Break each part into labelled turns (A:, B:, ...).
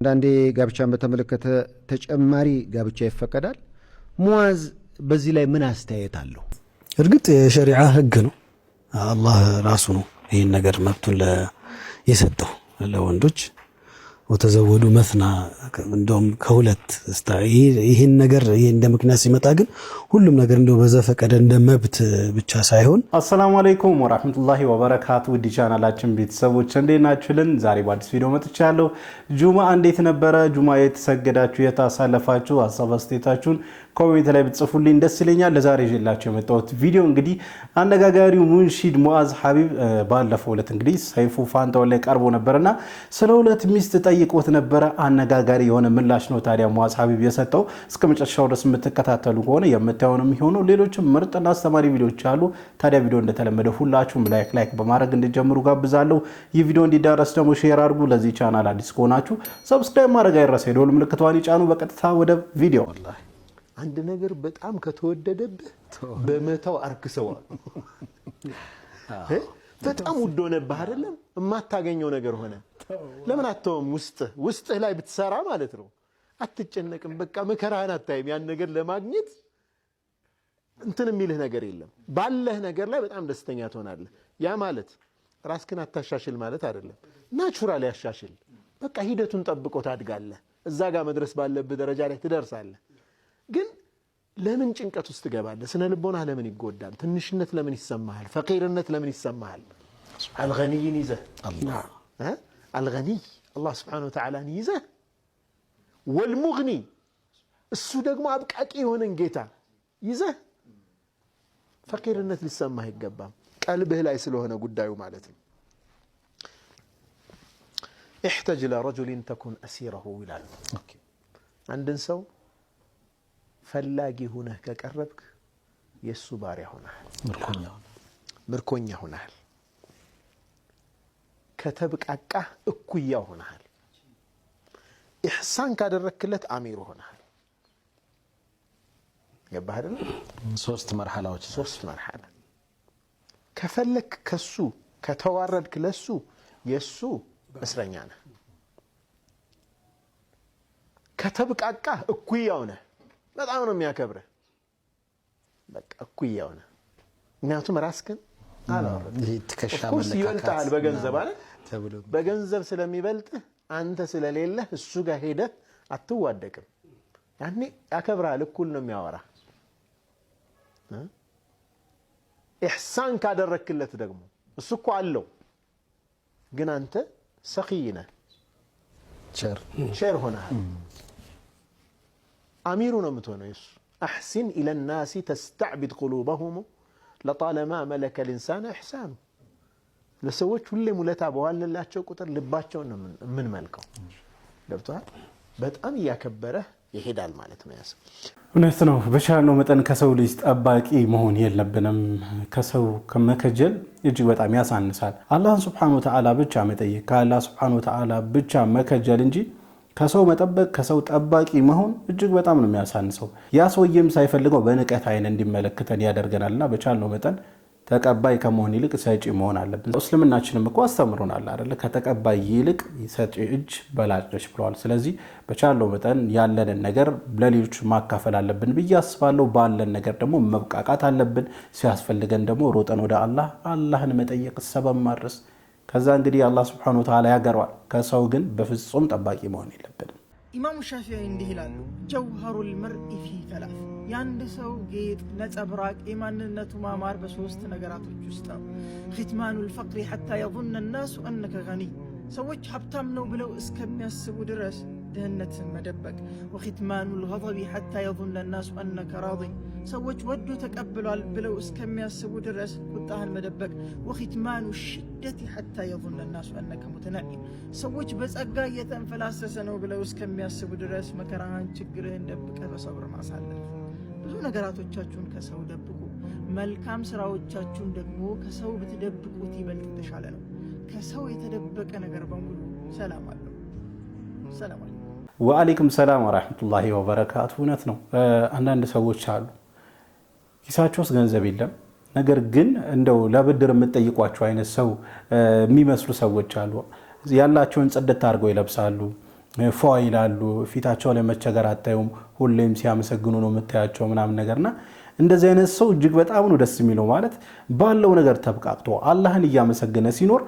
A: አንዳንዴ ጋብቻን በተመለከተ ተጨማሪ ጋብቻ ይፈቀዳል። ሙአዝ በዚህ ላይ ምን አስተያየት አለው?
B: እርግጥ የሸሪዓ ህግ ነው። አላህ ራሱ ነው ይሄን ነገር መብቱን የሰጠው ለወንዶች ወተዘወዱ መስና እንደውም ከሁለት ይሄን ነገር ይሄ እንደ ምክንያት ሲመጣ ግን ሁሉም ነገር እንደው በዘፈቀደ እንደ መብት ብቻ ሳይሆን።
C: አሰላሙ አለይኩም ወራህመቱላሂ ወበረካቱ ውድ ቻናላችን ቤተሰቦች እንዴት ናችሁልን? ዛሬ በአዲስ ቪዲዮ መጥቻለሁ። ጁማ እንዴት ነበረ? ጁማ የተሰገዳችሁ የታሳለፋችሁ ሀሳብ አስተያየታችሁን ኮሜንት ላይ ብትጽፉልኝ ደስ ይለኛል። ለዛሬ ይዤላችሁ የመጣሁት ቪዲዮ እንግዲህ አነጋጋሪው ሙንሺድ ሙአዝ ሐቢብ ባለፈው ዕለት እንግዲህ ሰይፉ ፋንታው ላይ ቀርቦ ነበርና ስለ ሁለት ሚስት ጠይቆት ነበረ። አነጋጋሪ የሆነ ምላሽ ነው ታዲያ ሙአዝ ሐቢብ የሰጠው። እስከ መጨረሻው ድረስ የምትከታተሉ ከሆነ የምታዩት ነው የሚሆነው። ሌሎችም ምርጥና አስተማሪ ቪዲዮዎች አሉ። ታዲያ ቪዲዮ እንደተለመደው ሁላችሁም ላይክ በማድረግ እንድጀምሩ ጋብዛለሁ። ይህ ቪዲዮ እንዲዳረስ ደግሞ ሼር አድርጉ። ለዚህ ቻናል አዲስ ከሆናችሁ ሰብስክራይብ ማድረግ አይረሳ። የደወል ምልክቷን ይጫኑ። በቀጥታ ወደ ቪዲዮ።
D: አንድ ነገር በጣም ከተወደደብህ በመታው አርክሰዋል። በጣም ውድ ሆነብህ አይደለም የማታገኘው ነገር ሆነ። ለምን አተውም? ውስጥህ ላይ ብትሰራ ማለት ነው። አትጨነቅም። በቃ መከራህን አታይም። ያን ነገር ለማግኘት እንትን የሚልህ ነገር የለም። ባለህ ነገር ላይ በጣም ደስተኛ ትሆናለህ። ያ ማለት ራስህን አታሻሽል ማለት አይደለም። ናቹራሊ ያሻሽል። በቃ ሂደቱን ጠብቆ ታድጋለህ። እዛ ጋር መድረስ ባለብህ ደረጃ ላይ ትደርሳለህ። ግን ለምን ጭንቀት ውስጥ ትገባለህ? ስነ ልቦና ለምን ይጎዳል? ትንሽነት ለምን ይሰማሃል? ፈቂርነት ለምን ይሰማሃል? አልገኒይን ይዘህ አልገኒይ አላህ ስብሓነሁ ወተዓላን ይዘህ ወልሙግኒ እሱ ደግሞ አብቃቂ የሆነን ጌታ ይዘህ ፈቂርነት ሊሰማህ አይገባም። ቀልብህ ላይ ስለሆነ ጉዳዩ ማለት ነው። احتج لرجل تكن أسيره ይላሉ። አንድን ሰው ፈላጊ ሆነህ ከቀረብክ የሱ ባሪያ ሆነሃል፣ ምርኮኛ ሆነሃል። ከተብቃቃህ እኩያ ሆነሃል። ኢህሳን ካደረክለት አሚሩ ሆነሃል። ገባህ አይደል?
A: ሶስት መርሐላ
D: ከፈለክ ከሱ ከተዋረድክ ለሱ የሱ እስረኛ ነህ። ከተብቃቃህ እኩያው ነህ። በጣም ነው የሚያከብረህ። በቃ እኩያው ነህ። ምክንያቱም ራስህን አላወረድክም። ይበልጥሃል በገንዘብ አይደል? በገንዘብ ስለሚበልጥህ አንተ ስለሌለህ እሱ ጋር ሄደህ አትዋደቅም። ያኔ ያከብርሃል፣ እኩል ነው የሚያወራህ። ኢህሳን ካደረክለት ደግሞ እሱ እኮ አለው፣ ግን አንተ ሰኺይ ነህ፣ ቸር ሆነሃል። አሚሩ ነው የምትሆነው የሱ። አሕሲን ኢለ ናሲ ተስተዕቢድ ቁሉበሁም ለጣለማ መለከ ልኢንሳን ኢሕሳኑ። ለሰዎች ሁሌም ውለታ በዋልንላቸው ቁጥር ልባቸውን ነው የምንመልከው። ገብቶሃል? በጣም እያከበረህ ይሄዳል ማለት ነው። ያሰው
C: እውነት ነው። በቻልነው መጠን ከሰው ልጅ ጠባቂ መሆን የለብንም። ከሰው ከመከጀል እጅግ በጣም ያሳንሳል። አላህን ሱብሓነሁ ወተዓላ ብቻ መጠየቅ፣ ከአላህ ሱብሓነሁ ወተዓላ ብቻ መከጀል እንጂ ከሰው መጠበቅ ከሰው ጠባቂ መሆን እጅግ በጣም ነው የሚያሳንሰው። ያ ሰውዬም ሳይፈልገው በንቀት አይን እንዲመለከተን ያደርገናልና በቻልነው መጠን ተቀባይ ከመሆን ይልቅ ሰጪ መሆን አለብን። እስልምናችንም እኮ አስተምሮናል አይደል? ከተቀባይ ይልቅ ሰጪ እጅ በላጭ ነች ብለዋል። ስለዚህ በቻልነው መጠን ያለንን ነገር ለሌሎች ማካፈል አለብን ብዬ አስባለሁ። ባለን ነገር ደግሞ መብቃቃት አለብን። ሲያስፈልገን ደግሞ ሮጠን ወደ አላህን መጠየቅ፣ ሰበብ ማድረስ። ከዛ እንግዲህ አላህ ሱብሓነሁ ወተዓላ ያገረዋል። ከሰው ግን በፍጹም ጠባቂ መሆን የለብንም።
E: ኢማሙ ሻፊዒ እንዲህ ይላሉ፣ ጀውሀሩል መርኢ ፊ ሰላስ፣ የአንድ ሰው ጌጥ ነጸብራቅ የማንነቱ ማማር በሶስት ነገራቶች ውስጥ ነው። ኺትማኑል ፈቅሪ ሐታ የظن الناس أنك غني፣ ሰዎች ሀብታም ነው ብለው እስከሚያስቡ ድረስ ድህነትን መደበቅ። ወኺትማኑል ገضብ ሐታ የظن الناس أنك راض፣ ሰዎች ወዶ ተቀብሏል ብለው እስከሚያስቡ ድረስ ቁጣህን መደበቅ። ወኺትማኑ ሽደት ሐታ የظن الناس أنك متنعم፣ ሰዎች በጸጋ እየተንፈላሰሰ ነው ብለው እስከሚያስቡ ድረስ መከራህን ችግርህን ደብቀህ በሰብር ማሳለፍ። ብዙ ነገራቶቻችሁን ከሰው ደብቁ፣ መልካም ስራዎቻችሁን ደግሞ ከሰው ብትደብቁት ይበልጥ የተሻለ ነው። ከሰው የተደበቀ ነገር በሙሉ ሰላም አለው። ሰላም አለይኩም
C: ወአለይኩም ሰላም ወራህመቱላሂ ወበረካቱ። እውነት ነው። አንዳንድ ሰዎች አሉ ኪሳቸው ውስጥ ገንዘብ የለም፣ ነገር ግን እንደው ለብድር የምትጠይቋቸው አይነት ሰው የሚመስሉ ሰዎች አሉ። ያላቸውን ጽድት አድርገው ይለብሳሉ፣ ፏ ይላሉ ፊታቸው ላይ መቸገር አታዩም ሁሌም ሲያመሰግኑ ነው የምታያቸው ምናምን ነገርና እንደዚህ አይነት ሰው እጅግ በጣም ነው ደስ የሚለው ማለት ባለው ነገር ተብቃቅቶ አላህን እያመሰገነ ሲኖር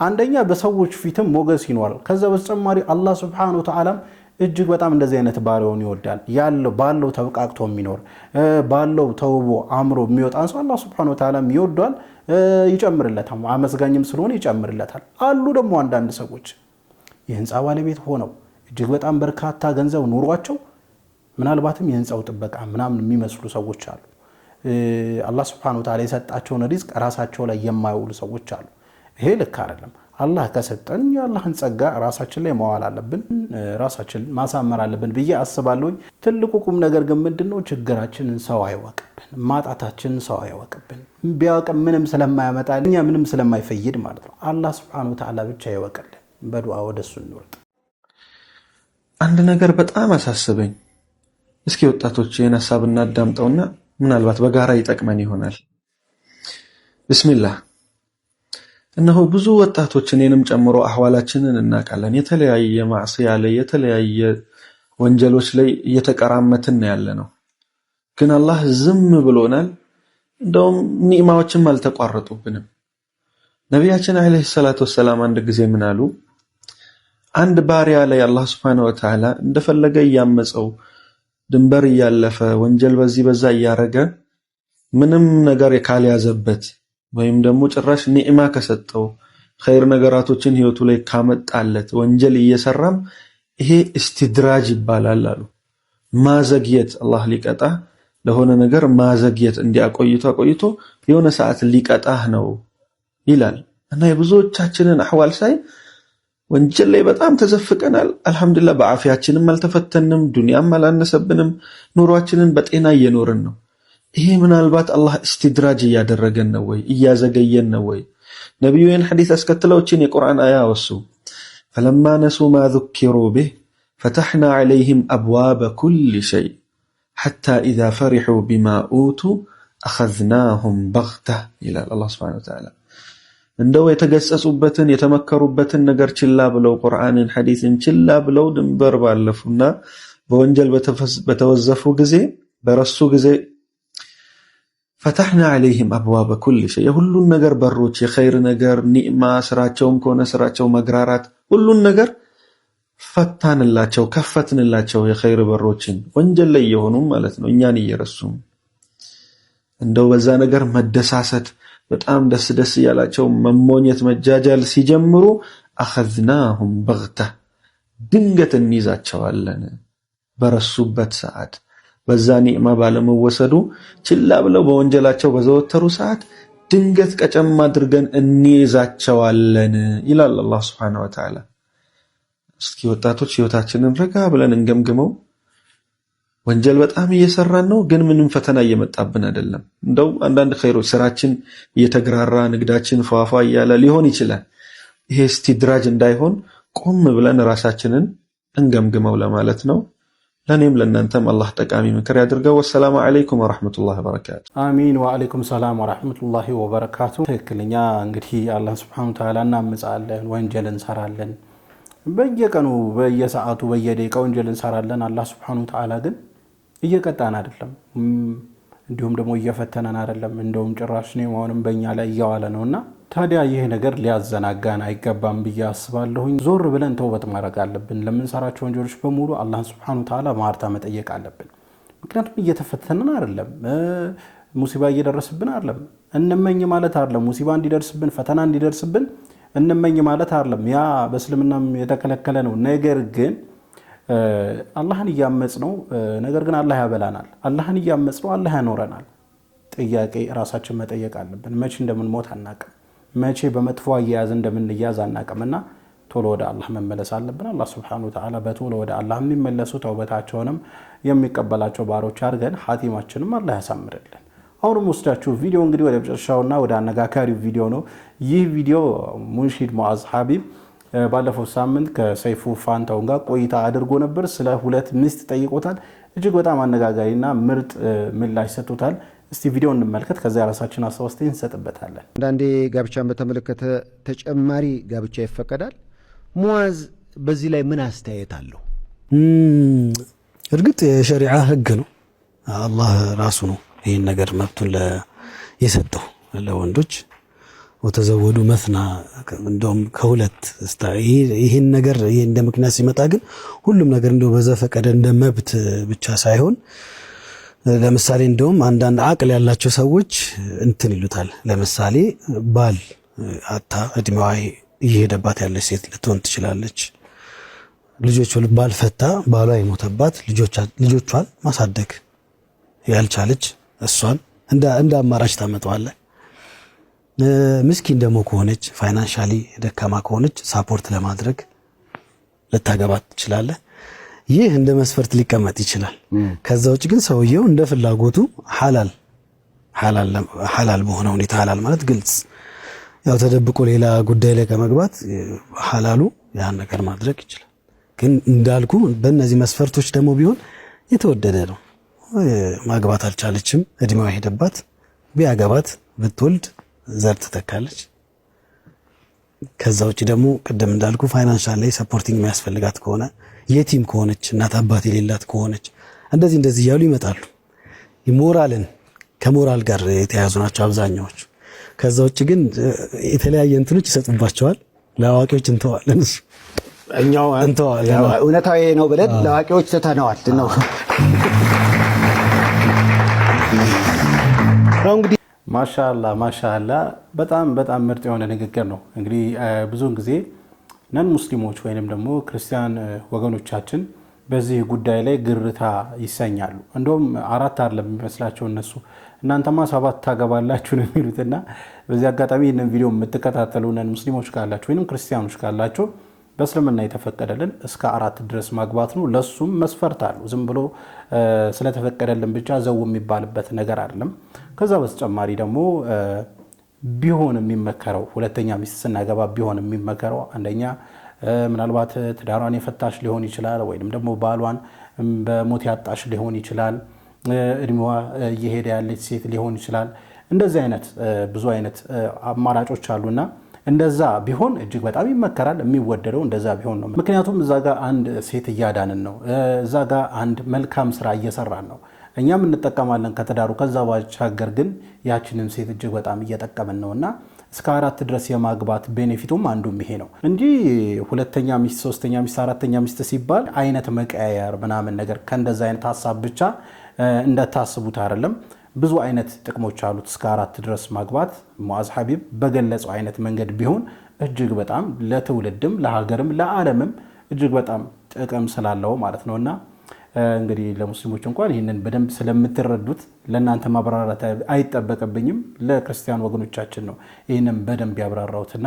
C: አንደኛ በሰዎች ፊትም ሞገስ ይኖራል ከዛ በተጨማሪ አላህ Subhanahu Wa Ta'ala እጅግ በጣም እንደዚህ አይነት ባሪያውን ይወዳል ያለው ባለው ተብቃቅቶ የሚኖር ባለው ተውቦ አምሮ የሚወጣን ሰው አላህ Subhanahu Wa Ta'ala ይወዳል ይጨምርለታል አመስጋኝም ስለሆነ ይጨምርለታል አሉ ደግሞ አንዳንድ ሰዎች የህንጻ ባለቤት ሆነው እጅግ በጣም በርካታ ገንዘብ ኑሯቸው ምናልባትም የህንጻው ጥበቃ ምናምን የሚመስሉ ሰዎች አሉ አላህ Subhanahu Wa Ta'ala የሰጣቸውን ሪዝቅ ራሳቸው ላይ የማይውሉ ሰዎች አሉ ይሄ ልክ አይደለም አላህ ከሰጠን የአላህን ጸጋ ራሳችን ላይ ማዋል አለብን ራሳችን ማሳመር አለብን ብዬ አስባለሁ ትልቁ ቁም ነገር ግን ምንድነው ችግራችንን ሰው አይወቅብን ማጣታችንን ሰው አይወቅብን ቢያውቅም ምንም ስለማያመጣልኛ ምንም ስለማይፈይድ ማለት ነው አላህ Subhanahu Wa Ta'ala ብቻ ይወቅልን በዱዓ ወደሱ እንወርድ
F: አንድ ነገር በጣም አሳስበኝ እስኪ ወጣቶች የኔን ሐሳብ እናዳምጠውና ምናልባት በጋራ ይጠቅመን ይሆናል ቢስሚላህ እነሆ ብዙ ወጣቶች እኔንም ጨምሮ አህዋላችንን እናቃለን የተለያየ ማዕሲያ ላይ የተለያየ ወንጀሎች ላይ እየተቀራመትን ያለነው ግን አላህ ዝም ብሎናል እንደውም ኒዕማዎችም አልተቋረጡብንም ነብያችን አለይሂ ሰላቱ ወሰላም አንድ ጊዜ ምን አሉ አንድ ባሪያ ላይ አላህ Subhanahu Wa Ta'ala እንደፈለገ ያመፀው ድንበር ያለፈ ወንጀል በዚህ በዛ ያረገ ምንም ነገር ካልያዘበት ወይም ደግሞ ጭራሽ ኒዕማ ከሰጠው ኸይር ነገራቶችን ህይወቱ ላይ ካመጣለት ወንጀል እየሰራም ይሄ استدراج ይባላል አሉ ማዘግየት አላህ ሊቀጣ ለሆነ ነገር ማዘግየት እንዲያቆይቶ የሆነ ሰዓት ሊቀጣህ ነው ይላል እና የብዙዎቻችንን አህዋል ሳይ ወንጀል ላይ በጣም ተዘፍቀናል አልহামዱሊላህ በአፊያችንም አልተፈተንም ዱንያም አላነሰብንም ኑሯችንን በጤና እየኖርን ነው ይሄ ምናልባት አላህ استدراج ያደረገን ነው ወይ እያዘገየን ነው ወይ ነብዩን ሐዲስ አስከተለውችን የቁርአን አያ ወሱ فلما نسوا ما ذكروا به فتحنا عليهم ابواب كل شيء حتى اذا فرحوا بما اوتوا اخذناهم بغته الى الله سبحانه وتعالى እንደው የተገጸጹበትን የተመከሩበትን ነገር ችላ ብለው ቁርአንን ሐዲስን ችላ ብለው ድንበር ባለፉና በወንጀል በተወዘፉ ጊዜ በረሱ ጊዜ فتحنا عليهم ابواب كل شيء ሁሉን ነገር በሮች የኸይር ነገር ኒዕማ ስራቸውም ከሆነ ስራቸው መግራራት ሁሉን ነገር ፈታንላቸው ከፈትንላቸው የኸይር በሮችን ወንጀል ላይ የሆኑ ማለት ነው እኛን እየረሱ እንደው በዛ ነገር መደሳሰት በጣም ደስ ያላቸው መሞኘት መጃጃል ሲጀምሩ اخذناهم بغته ድንገት እንይዛቸዋለን በረሱበት ሰዓት በዛ ኒዕማ ባለመወሰዱ ችላ ብለው በወንጀላቸው በዘወተሩ ሰዓት ድንገት ቀጨም አድርገን እንይዛቸዋለን ይላል አላህ Subhanahu Wa Ta'ala እስኪ ወጣቶች ህይወታችንን ረጋ ብለን እንገምግመው ወንጀል በጣም እየሰራን ነው ግን ምንም ፈተና እየመጣብን አይደለም እንደው አንዳንድ ኸይሮች ስራችን እየተግራራ ንግዳችን ፏፏ ያለ ሊሆን ይችላል ይሄ استدراج እንዳይሆን ቆም ብለን ራሳችንን እንገምግመው ለማለት ነው ለኔም ለእናንተም አላህ ጠቃሚ ምክር ያድርገው ወሰላሙ አለይኩም ወራህመቱላሂ ወበረካቱ
C: አሚን ወአለይኩም ሰላም ወራህመቱላሂ ወበረካቱ ትክክለኛ እንግዲህ አላህ Subhanahu Wa Ta'ala እናምጻለን ወንጀል እንሰራለን በየቀኑ በየሰዓቱ በየደቂቃው ወንጀል እንሰራለን አላህ Subhanahu Wa Ta'ala ግን እየቀጣን አይደለም እንዲሁም ደግሞ እየፈተነን አይደለም እንደውም ጭራሽ ነው ማውንም በእኛ ላይ ያዋለ ነውና ታዲያ ይሄ ነገር ሊያዘናጋን አይገባም ብዬ አስባለሁኝ ዞር ብለን ተውበት ማድረግ አለብን ለምንሰራቸው ወንጀሎች በሙሉ አላህ Subhanahu Wa Ta'ala ማርታ መጠየቅ አለብን ምክንያቱም እየተፈተነን አይደለም ሙሲባ እየደረሰብን አይደለም እንመኝ ማለት አይደለም ሙሲባ እንዲደርስብን ፈተና እንዲደርስብን እንመኝ ማለት አይደለም ያ በእስልምናም የተከለከለ ነው ነገር ግን አላህን ያመጽ ነው ነገር ግን አላህ ያበላናል አላህን ያመጽ ነው አላህ ያኖረናል ጥያቄ ራሳችን መጠየቅ አለብን መቼ እንደምንሞት አናቀም መቼ በመጥፎ አያያዝ እንደምንያዝ አናቀምና ቶሎ ወደ አላህ መመለስ አለብን አላህ Subhanahu Wa Ta'ala በቶሎ ወደ አላህ የሚመለሱ ተውበታቸውንም የሚቀበላቸው ባሮች አድርገን ሐቲማችንም አላህ ያሳምርልን አሁንም ወስዳችሁ ቪዲዮ እንግዲህ ወደ መጨረሻውና ወደ አነጋጋሪው ቪዲዮ ነው ይህ ቪዲዮ ሙንሺድ ሙአዝ ሐቢብ ባለፈው ሳምንት ከሰይፉ ፋንታውን ጋር ቆይታ አድርጎ ነበር ስለ ሁለት ሚስት ጠይቆታል እጅግ በጣም አነጋጋሪና ምርጥ ምላሽ ሰጥቶታል እስቲ ቪዲዮ እንመልከት ከዛ ራሳችን አስተዋጽኦ እንሰጥበታለን
A: አንዳንዴ ጋብቻን በተመለከተ ተጨማሪ ጋብቻ ይፈቀዳል ሙአዝ በዚህ ላይ ምን አስተያየት አለው?
B: እርግጥ የሸሪዓ ህግ ነው። አላህ ራሱ ነው ይህን ነገር መብቱን የሰጠው ለወንዶች። ወተዘወዱ መስና እንደውም ከሁለት ይህን ነገር ይሄ እንደ ምክንያት ሲመጣ ግን ሁሉም ነገር እንደው በዘፈቀደ እንደ መብት ብቻ ሳይሆን ለምሳሌ እንደውም አንዳንድ አቅል ያላቸው ሰዎች እንትን ይሉታል። ለምሳሌ ባል አታ እድሜዋ እየሄደባት ያለች ሴት ልትሆን ትችላለች። ልጆች ባል ፈታ ባሏ የሞተባት ልጆቿን ማሳደግ ያልቻለች እሷን እንደ አማራጭ ታመጣዋለህ። ምስኪን ደግሞ ከሆነች ፋይናንሻሊ ደካማ ከሆነች ሳፖርት ለማድረግ ልታገባት ትችላለህ። ይህ እንደ መስፈርት ሊቀመጥ ይችላል። ከዛ ውጭ ግን ሰውየው እንደ ፍላጎቱ ሐላል በሆነ ሁኔታ ሐላል ማለት ግልጽ ያው ተደብቆ ሌላ ጉዳይ ላይ ከመግባት ሐላሉ ያን ነገር ማድረግ ይችላል። ግን እንዳልኩ በእነዚህ መስፈርቶች ደግሞ ቢሆን የተወደደ ነው። ማግባት አልቻለችም፣ እድሜዋ ሄደባት፣ ቢያገባት ብትወልድ ዘር ትተካለች። ከዛ ውጭ ደግሞ ቅድም እንዳልኩ ፋይናንሻል ላይ ሰፖርቲንግ የሚያስፈልጋት ከሆነ የቲም ከሆነች እናት አባት የሌላት ከሆነች እንደዚህ እያሉ ይመጣሉ። ከሞራል ጋር የተያዙ ናቸው አብዛኛዎቹ። ከዛ ውጭ ግን የተለያየ እንትኖች ይሰጡባቸዋል። ለአዋቂዎች እንተዋለን፣
G: እኛው እውነታዊ ነው ብለን ለአዋቂዎች ተተነዋል ነው።
C: እንግዲህ ማሻአላ በጣም ምርጥ የሆነ ንግግር ነው። እንግዲህ ብዙውን ጊዜ ነን ሙስሊሞች ወይንም ደግሞ ክርስቲያን ወገኖቻችን በዚህ ጉዳይ ላይ ግርታ ይሰኛሉ። እንደውም 4 አይደለም የሚመስላቸው እነሱ እናንተማ 7 ታገባላችሁ ነው የሚሉትና በዚህ አጋጣሚ ይህንን ቪዲዮ የምትከታተሉ ነን ሙስሊሞች ካላችሁ ወይንም ክርስቲያኖች ካላችሁ በእስልምና የተፈቀደልን እስከ 4 ድረስ ማግባት ነው። ለሱም መስፈርት አሉ። ዝም ብሎ ስለተፈቀደልን ብቻ ዘው የሚባልበት ነገር አይደለም። ከዛ በተጨማሪ ደግሞ ቢሆን የሚመከረው ሁለተኛ ሚስት ስናገባ ቢሆን የሚመከረው አንደኛ ምናልባት ትዳሯን የፈታሽ ሊሆን ይችላል፣ ወይንም ደግሞ ባሏን በሞት ያጣሽ ሊሆን ይችላል፣ እድሜዋ እየሄደ ያለች ሴት ሊሆን ይችላል። እንደዚህ አይነት ብዙ አይነት አማራጮች አሉና እንደዛ ቢሆን እጅግ በጣም ይመከራል። የሚወደደው እንደዛ ቢሆን ነው። ምክንያቱም እዛ ጋር አንድ ሴት እያዳንን ነው፣ እዛ ጋር አንድ መልካም ስራ እየሰራን ነው። እኛም እንጠቀማለን ከትዳሩ። ከዛ ባሻገር ግን ያችንን ሴት እጅግ በጣም እየጠቀምን ነውና እስከ 4 ድረስ የማግባት ቤኔፊቱም አንዱም ይሄ ነው እንጂ ሁለተኛ ሚስት፣ ሶስተኛ ሚስት፣ አራተኛ ሚስት ሲባል አይነት መቀያየር ምናምን ነገር ከእንደዛ አይነት ሀሳብ ብቻ እንደታስቡት አይደለም። ብዙ አይነት ጥቅሞች አሉት። እስከ 4 ድረስ ማግባት ሙአዝ ሐቢብ በገለጸው አይነት መንገድ ቢሆን እጅግ በጣም ለትውልድም ለሀገርም ለዓለምም እጅግ በጣም ጥቅም ስላለው ማለት ነውና እንግዲህ ለሙስሊሞች እንኳን ይህንን በደንብ ስለምትረዱት ለእናንተ ማብራራት አይጠበቅብኝም። ለክርስቲያን ወገኖቻችን ነው ይህንን በደንብ ያብራራውትና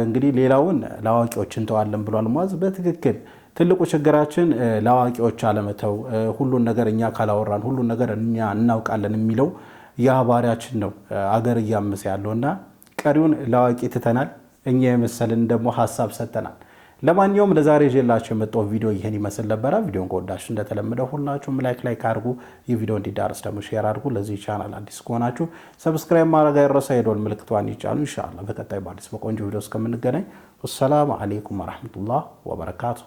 C: እንግዲህ ሌላውን ለአዋቂዎች እንተዋለን ብሏል ሙአዝ። በትክክል ትልቁ ችግራችን ለአዋቂዎች አለመተው፣ ሁሉን ነገር እኛ ካላወራን ሁሉን ነገር እኛ እናውቃለን የሚለው የባህሪያችን ነው አገር እያመሰ ያለውና ቀሪውን ለአዋቂ ትተናል። እኛ የመሰልን ደግሞ ሐሳብ ሰጥተናል። ለማንኛውም ለዛሬ ይዤላችሁ የመጣው ቪዲዮ ይሄን ይመስል ነበር። ቪዲዮን ከወዳችሁ እንደተለመደው ሁላችሁም ላይክ አድርጉ። ይህ ቪዲዮ እንዲዳረስ ደግሞ ሼር አድርጉ። ለዚህ ቻናል አዲስ ከሆናችሁ ሰብስክራይብ ማድረግ አይረሳ። የደወል ምልክቷን ይጫኑ። ኢንሻአላህ በቀጣይ በአዲስ በቆንጆ ቪዲዮ እስከምንገናኝ ወሰላሙ አለይኩም ወራህመቱላህ ወበረካቱ።